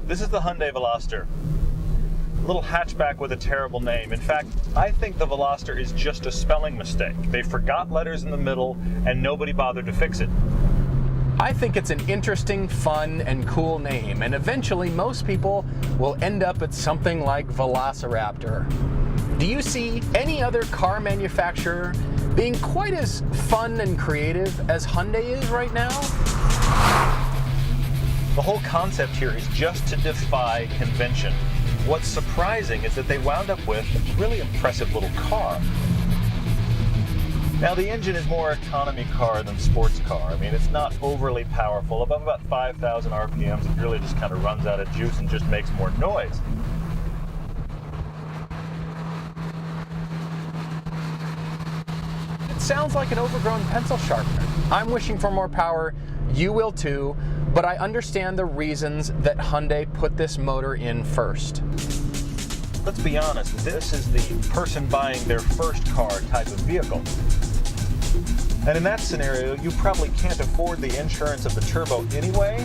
This is the Hyundai Veloster. A little hatchback with a terrible name. In fact, I think the Veloster is just a spelling mistake. They forgot letters in the middle and nobody bothered to fix it. I think it's an interesting, fun, and cool name, and eventually most people will end up at something like Velociraptor. Do you see any other car manufacturer being quite as fun and creative as Hyundai is right now? The whole concept here is just to defy convention. What's surprising is that they wound up with a really impressive little car. Now the engine is more economy car than sports car. I mean, it's not overly powerful. Above about 5,000 RPMs, it really just kind of runs out of juice and just makes more noise. It sounds like an overgrown pencil sharpener. I'm wishing for more power. You will too. But I understand the reasons that Hyundai put this motor in first. Let's be honest, this is the person buying their first car type of vehicle. And in that scenario, you probably can't afford the insurance of the turbo anyway.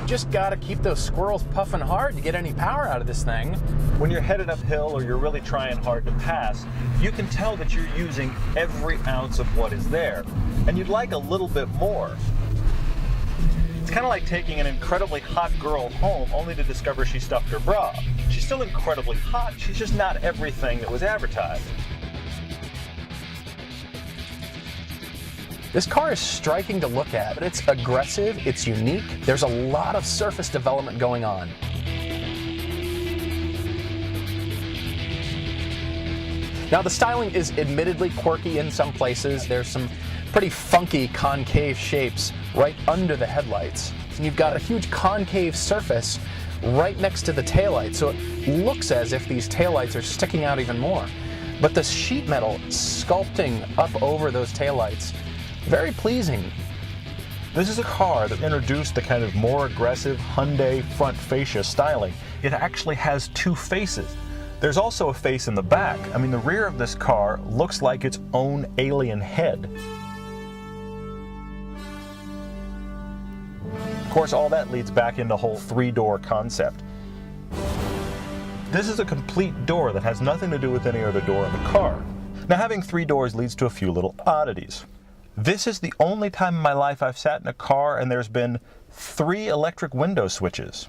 You just gotta keep those squirrels puffing hard to get any power out of this thing. When you're headed uphill or you're really trying hard to pass, you can tell that you're using every ounce of what is there. And you'd like a little bit more. It's kind of like taking an incredibly hot girl home only to discover she stuffed her bra. She's still incredibly hot, she's just not everything that was advertised. This car is striking to look at, but it's aggressive, it's unique, there's a lot of surface development going on. Now the styling is admittedly quirky in some places. There's some pretty funky concave shapes right under the headlights. And you've got a huge concave surface right next to the taillight, so it looks as if these taillights are sticking out even more. But the sheet metal sculpting up over those taillights, very pleasing. This is a car that introduced the kind of more aggressive Hyundai front fascia styling. It actually has two faces. There's also a face in the back. I mean, the rear of this car looks like its own alien head. Of course, all that leads back into the whole three-door concept. This is a complete door that has nothing to do with any other door in the car. Now, having three doors leads to a few little oddities. This is the only time in my life I've sat in a car and there's been 3 electric window switches.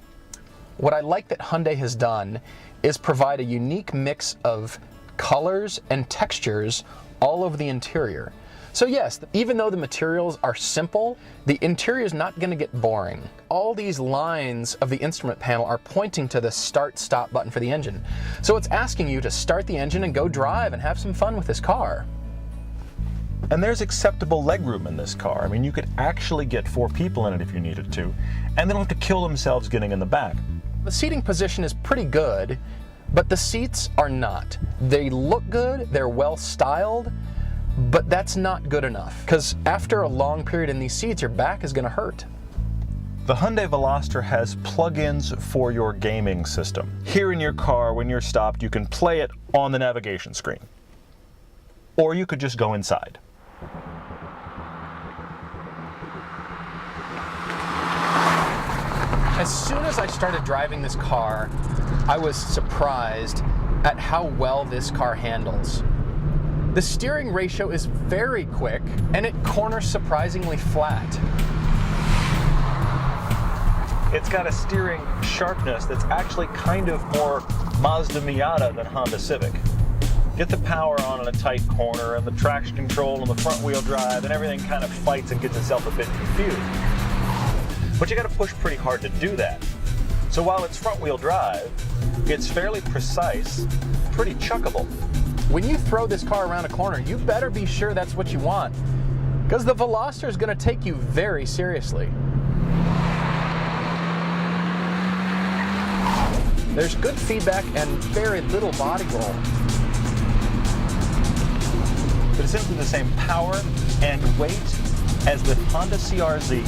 What I like that Hyundai has done is provide a unique mix of colors and textures all over the interior. So yes, even though the materials are simple, the interior is not going to get boring. All these lines of the instrument panel are pointing to the start-stop button for the engine. So it's asking you to start the engine and go drive and have some fun with this car. And there's acceptable legroom in this car. I mean, you could actually get 4 people in it if you needed to, and they don't have to kill themselves getting in the back. The seating position is pretty good, but the seats are not. They look good, they're well styled, but that's not good enough, because after a long period in these seats, your back is going to hurt. The Hyundai Veloster has plug-ins for your gaming system. Here in your car, when you're stopped, you can play it on the navigation screen. Or you could just go inside. As soon as I started driving this car, I was surprised at how well this car handles. The steering ratio is very quick, and it corners surprisingly flat. It's got a steering sharpness that's actually kind of more Mazda Miata than Honda Civic. Get the power on in a tight corner, and the traction control and the front wheel drive, and everything kind of fights and gets itself a bit confused. But you got to push pretty hard to do that. So while it's front wheel drive, it's fairly precise, pretty chuckable. When you throw this car around a corner, you better be sure that's what you want, because the Veloster is going to take you very seriously. There's good feedback and very little body roll. But it's simply the same power and weight as the Honda CR-Z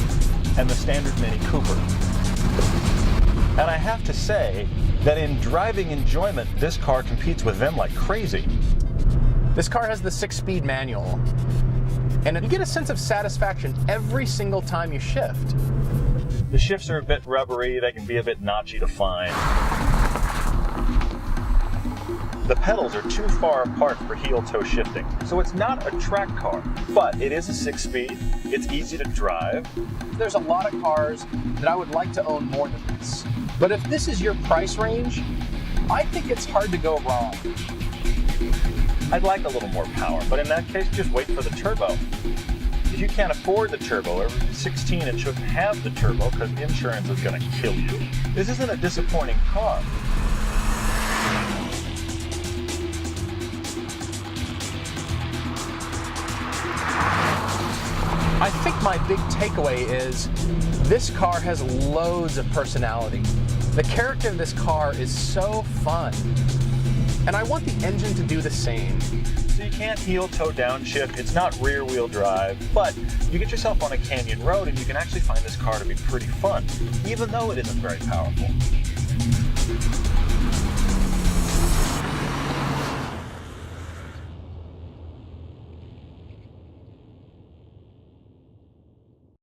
and the standard Mini Cooper. And I have to say that in driving enjoyment, this car competes with them like crazy. This car has the 6-speed manual. And you get a sense of satisfaction every single time you shift. The shifts are a bit rubbery, they can be a bit notchy to find. The pedals are too far apart for heel-toe shifting, so it's not a track car, but it is a 6-speed, it's easy to drive. There's a lot of cars that I would like to own more than this. But if this is your price range, I think it's hard to go wrong. I'd like a little more power, but in that case, just wait for the turbo. If you can't afford the turbo, or 16 and shouldn't have the turbo because insurance is going to kill you, this isn't a disappointing car. I think my big takeaway is this car has loads of personality. The character of this car is so fun. And I want the engine to do the same. So you can't heel-toe downshift, it's not rear-wheel drive, but you get yourself on a canyon road and you can actually find this car to be pretty fun, even though it isn't very powerful.